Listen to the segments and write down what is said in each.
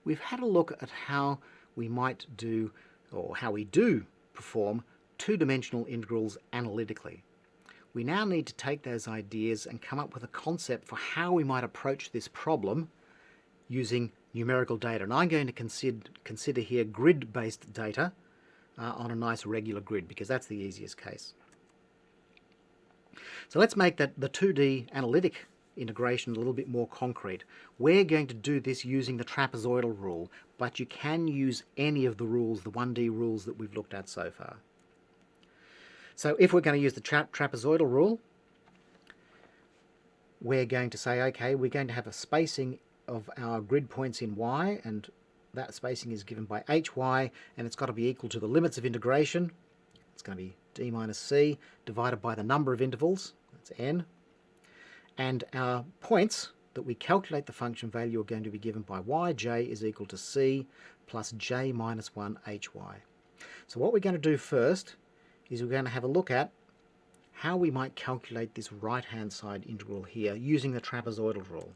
we've had a look at how we might do, or how we do perform, two-dimensional integrals analytically. We now need to take those ideas and come up with a concept for how we might approach this problem using numerical data. And I'm going to consider here grid-based data on a nice regular grid, because that's the easiest case. So let's make that the 2D analytic integration a little bit more concrete. We're going to do this using the trapezoidal rule, but you can use any of the rules, the 1D rules that we've looked at so far. So if we're going to use the trapezoidal rule, we're going to say, okay, we're going to have a spacing of our grid points in y, and that spacing is given by hy, and it's got to be equal to the limits of integration. It's going to be d minus c divided by the number of intervals, that's n. And our points that we calculate the function value are going to be given by yj is equal to c plus j minus 1 hy. So what we're going to do first is we're going to have a look at how we might calculate this right-hand side integral here using the trapezoidal rule.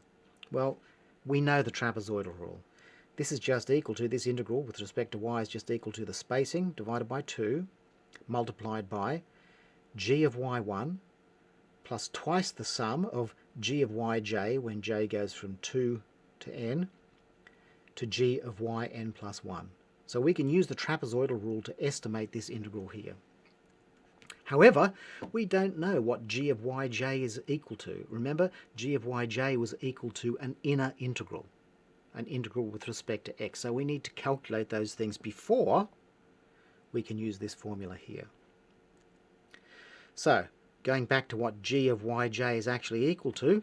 Well, we know the trapezoidal rule. This is just equal to, this integral with respect to y is just equal to the spacing divided by 2 multiplied by g of y1 plus twice the sum of g of yj when j goes from 2 to n to g of yn plus 1. So we can use the trapezoidal rule to estimate this integral here. However, we don't know what g of yj is equal to. Remember, g of yj was equal to an inner integral, an integral with respect to x. So we need to calculate those things before we can use this formula here. So, going back to what g of yj is actually equal to,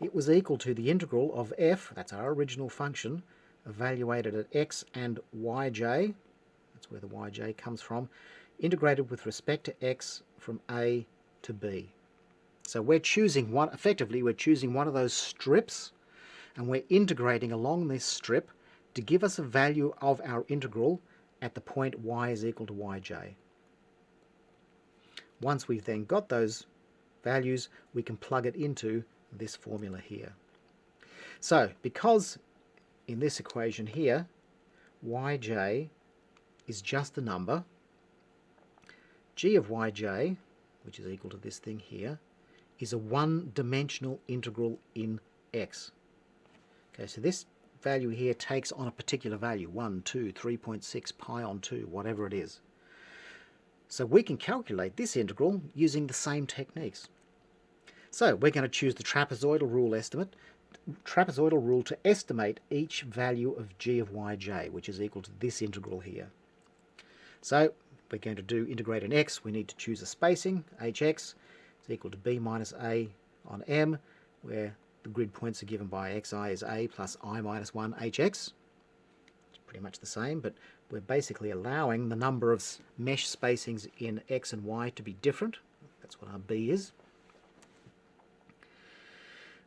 it was equal to the integral of f, that's our original function, evaluated at x and yj, that's where the yj comes from, integrated with respect to x from a to b. So we're choosing one, effectively we're choosing one of those strips, and we're integrating along this strip to give us a value of our integral at the point y is equal to yj. Once we've then got those values, we can plug it into this formula here. So, because in this equation here, yj is just a number, g of yj, which is equal to this thing here, is a one-dimensional integral in x. Okay, so this value here takes on a particular value, 1, 2, 3.6 pi on 2, whatever it is. So we can calculate this integral using the same techniques. So we're going to choose the trapezoidal rule to estimate each value of g of yj, which is equal to this integral here. So we're going to do integrate in x, we need to choose a spacing, hx is equal to b minus a on m, where the grid points are given by xi is a plus I minus 1 hx. It's pretty much the same, but we're basically allowing the number of mesh spacings in x and y to be different. That's what our b is.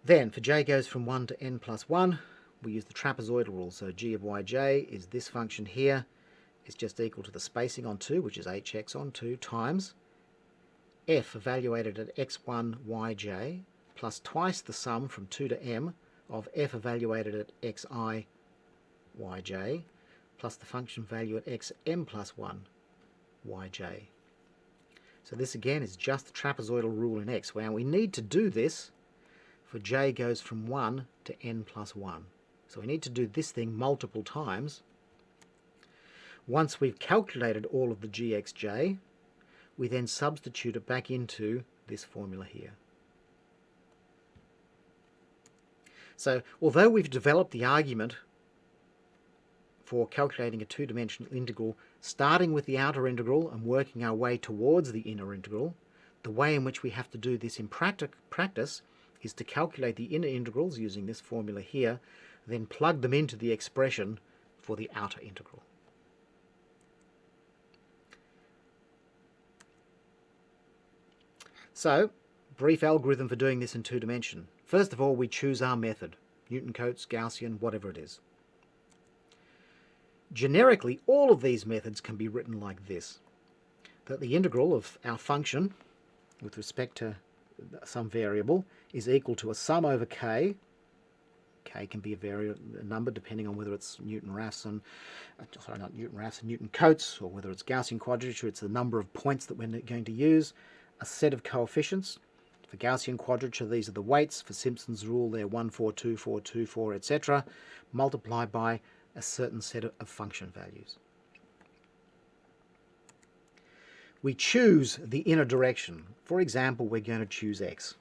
Then, for j goes from 1 to n plus 1, we use the trapezoidal rule. So g of yj is this function here, is just equal to the spacing on 2, which is hx on 2, times f evaluated at x1 yj, plus twice the sum from 2 to m of f evaluated at xi yj, plus the function value at xm plus 1 yj. So this again is just the trapezoidal rule in x. Now we need to do this for j goes from 1 to n plus 1. So we need to do this thing multiple times. Once we've calculated all of the gxj, we then substitute it back into this formula here. So, although we've developed the argument for calculating a two-dimensional integral, starting with the outer integral and working our way towards the inner integral, the way in which we have to do this in practice is to calculate the inner integrals using this formula here, then plug them into the expression for the outer integral. So, brief algorithm for doing this in two dimension. First of all, we choose our method, Newton-Cotes, Gaussian, whatever it is. Generically, all of these methods can be written like this, that the integral of our function with respect to some variable is equal to a sum over k K can be a number depending on whether it's Newton-Raphson, sorry, not Newton-Raphson, Newton-Cotes, or whether it's Gaussian quadrature. It's the number of points that we're going to use. A set of coefficients. For Gaussian quadrature, these are the weights. For Simpson's rule, they're 1, 4, 2, 4, 2, 4, etc. Multiplied by a certain set of function values. We choose the inner direction. For example, we're going to choose x.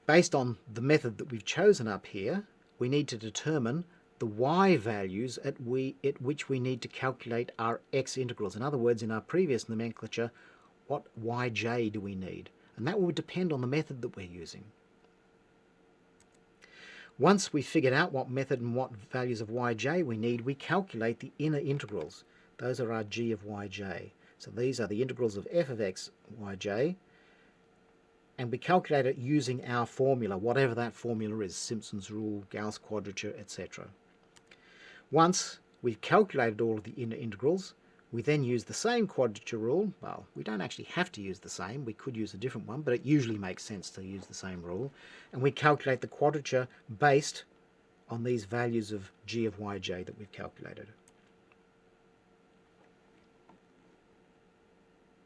Based on the method that we've chosen up here, we need to determine the y values at which we need to calculate our x integrals. In other words, in our previous nomenclature, what yj do we need? And that will depend on the method that we're using. Once we've figured out what method and what values of yj we need, we calculate the inner integrals. Those are our g of yj. So these are the integrals of f of x yj, and we calculate it using our formula, whatever that formula is, Simpson's rule, Gauss quadrature, etc. Once we've calculated all of the inner integrals, we then use the same quadrature rule. Well, we don't actually have to use the same, we could use a different one, but it usually makes sense to use the same rule, and we calculate the quadrature based on these values of g of yj that we've calculated.